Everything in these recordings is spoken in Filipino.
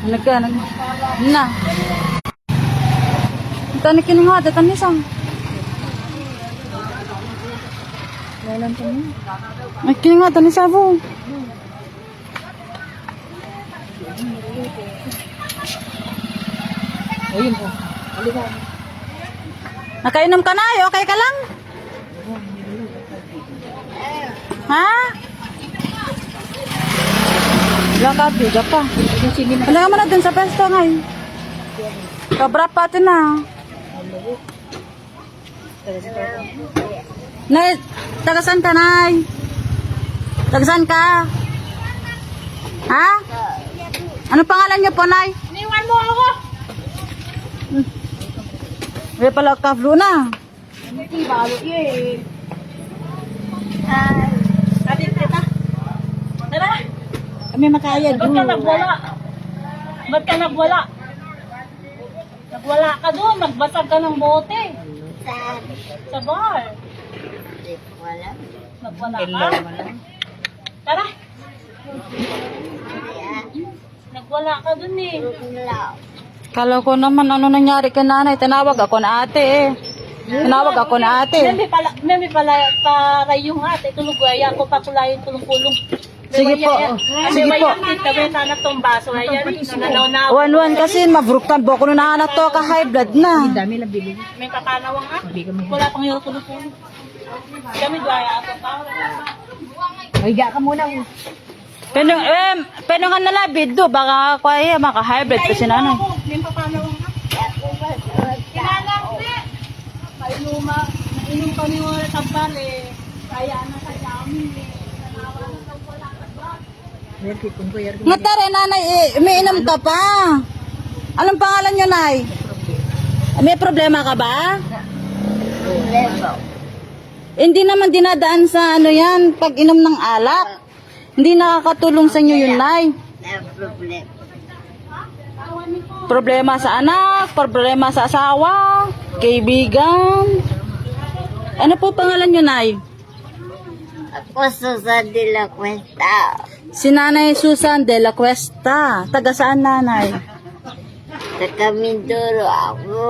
Nagka. Na. Tanik kini nga, tanik sang. Lalan ka mo. Ay, kini nga, tanik sabo. Ayun po. Halika. Nakainom ka na, okay ka lang? Ha? Wala ka, biga pa. Wala ka na dun sa pesto ngayon. Kabra pati na. Nay, tagasan ka, Nay? Tagasan ka? Ha? Ano pangalan niyo po, Nay? Iniwan mo ako! May pala ka-flu na. Hindi balo eh. Atin kita. Tara! Kami makaya Ba't ka nagwala? Ba't ka nagwala? Nagwala ka doon. Nagbasag ka ng bote. Sa bar. Nagwala ka? Tara! Nagwala ka doon eh. Kala ko naman ano nangyari kay nanay. Tinawag ako na ate eh. Tinawag ako na ate. May pala para yung ate. Tulugwaya ko pakulayin tulong-pulong. Sige po. Sige po. Tabi sana tong baso. Ayan. Nananaw. Wan kasi mabruktan po ko na anak to ka high blood na. Dami lang bili. May kakanawang ha? Wala pang yung tulong-pulong. Kami dwaya ako pa. Higa ka muna. Pero nga nalabid do. Baka kaya maka high blood kasi nanay. May kakanawang ha? Kinalang di. Kailuma. Nainom kami mga tabbal eh. Kaya na sa jamin eh. Matare nanay eh. Umiinom ka pa. Anong pangalan nyo, Nay? May problema ka ba? Hindi naman dinadaan sa ano yan, pag inom ng alak. Hindi nakakatulong sa inyo yun, Nay. Problema sa anak, problema sa asawa, kaibigan. Ano po pangalan nyo, Nay? Ako Susan de la Cuesta. Si Nanay Susan de la Cuesta. Taga saan, Nanay? Taga Mindoro ako.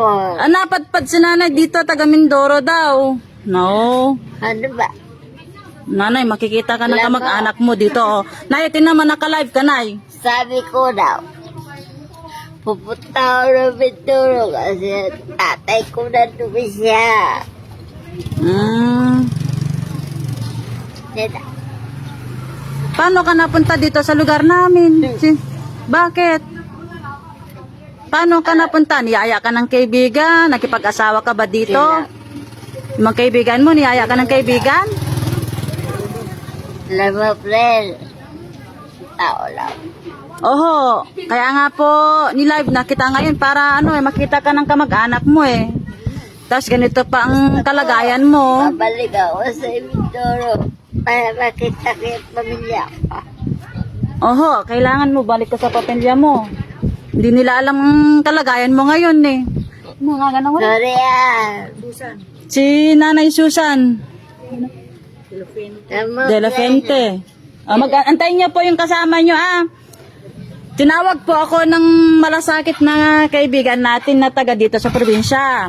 Napadpad si Nanay dito, taga Mindoro daw. No. Ano ba? Nanay, makikita ka ng kamag-anak mo dito. Oh. Nay, naman naka-live ka, Nay. Sabi ko daw, pupunta ako ng Mindoro kasi tatay ko na siya. Dito. Paano ka napunta dito sa lugar namin? Bakit? Paano ka napunta? Niyaya ka ng kaibigan? Nakipag-asawa ka ba dito? Yung mga kaibigan mo, niyaya ka ng kaibigan? Lama friend. Tao lang. Oho, kaya nga po, ni-live na kita ngayon para ano makita ka ng kamag-anak mo eh. Tapos ganito pa ang kalagayan mo. Babalik ako sa Mindoro para makita ko yung pamilya ko. Oho, kailangan mo balik ka sa pamilya mo. Hindi nila alam ang kalagayan mo ngayon eh. Mga ganun. Sorry Si Nanay Susan de la Fuente. Antayin niyo po yung kasama niyo Tinawag po ako ng malasakit na kaibigan natin na taga dito sa probinsya.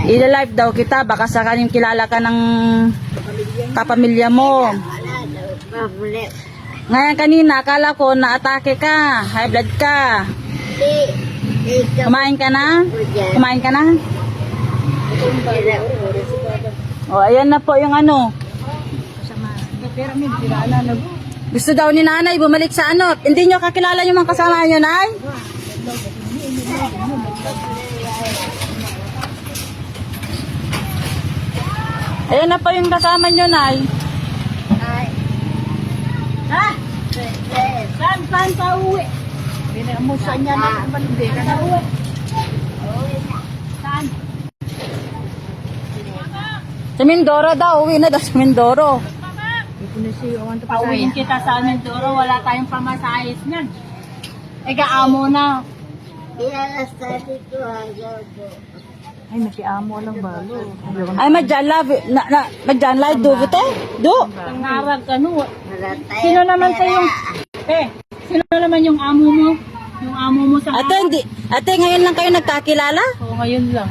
Ila-live daw kita, baka sakaling kilala ka ng kapamilya mo. Ngayon kanina, akala ko na-atake ka, high blood ka. Kumain ka na? Kumain ka na? O, ayan na po yung ano. Gusto daw ni Nanay bumalik sa ano. Hindi nyo kakilala yung mga kasama nyo, Nay? Ayan na po yung kasama nyo, Nay. Ha? Saan pa uwi? Pinamusan niya na ang balde ka na uwi. Saan? Sa Mindoro daw, uwi na daw sa Mindoro. Pauwiin kita sa Mindoro, wala tayong pamasahis niyan. Gaamo na. Sabi ko hagaw po. Ay, nakiamo lang balo. Ay, madyan do bite? Do? Pangarag ka no. Wala tayong Sino naman pera. sa yung... sino naman yung amo mo? Yung amo mo sa Ate, ngayon lang kayo nagkakilala? Oo, ngayon lang.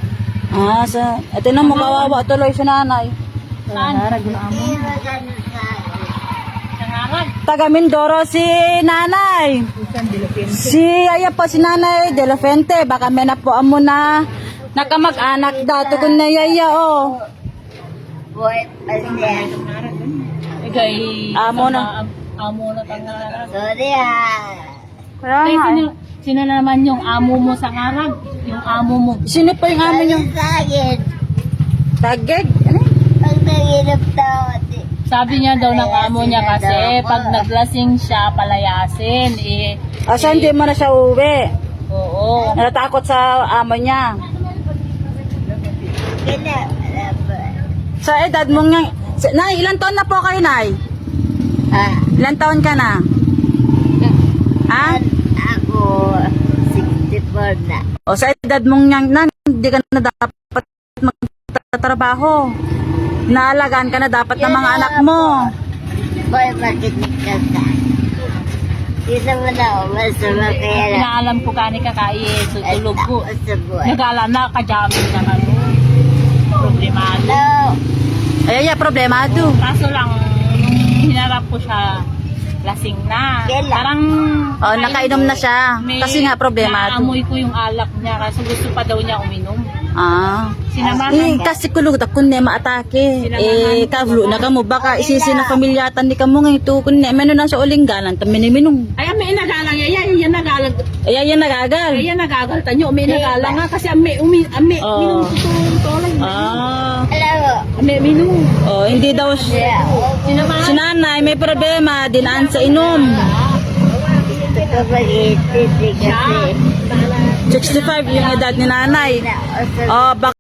Ate na mo kawawa tuloy si nanay. Saan? Yung amo. Nangarag. Taga Mindoro si nanay. Saan, Dilipin? Si nanay De La Fuente. Baka may na po amo na nakamag-anak dato kung nayaya oh. Buhay pa siya. Igay. Amo na. Amo na tangarag. Sorry ah. Kaya Ay, nga eh. sino naman yung amo mo sa ngarag? Yung amo mo. Sino po yung amo nyo? Sa akin. Tagig? Ano? Pag nanginap daw ate. Sabi niya daw ng amo niya kasi pag naglasing siya, palayasin. Asa hindi mo na siya uwi? Oo. Natatakot sa amo niya. Kaya wala ba? Sa edad mo nga... Nay, ilang taon na po kayo, Nay? Ah, Ilang taon ka na? Ha? ako 64 na. O sa edad mong yang na, hindi ka na dapat magtatrabaho. Naalagaan ka na dapat ng mga anak mo. Boy, makinig ka sa akin. Di naman ako masama kaya lang. Inaalam ko kani kakaye, tutulog ko. Ako sa buhay. Nag-alam na, kajamin ka na. Problemado. No. Ay, problemado. Kaso lang, nung hinarap ko siya, lasing na. Kailan? Parang... O, nakainom na siya. Kasi nga problemado. Naamoy ko yung alak niya kasi gusto pa daw niya uminom. Sinamahan ko. Kasi kulog ta kun maatake. Kavlo na kamo baka isisi na pamilyatan di kamo nga ito kun meno na sa ulingganan ta miniminong. Ay, may nagalang. Yan nagalang. Ay yan nagagal. Yan nagagal. Tanyo, may nagalang nga kasi ame minum tutulong. Alam mo. Ame minum. Oh, hindi daw Sinamahan. si nanay may problema dinaan sa inom. Ito mag-iintindi kasi. 65 yung edad ni nanay. Na, o sa Oh, baka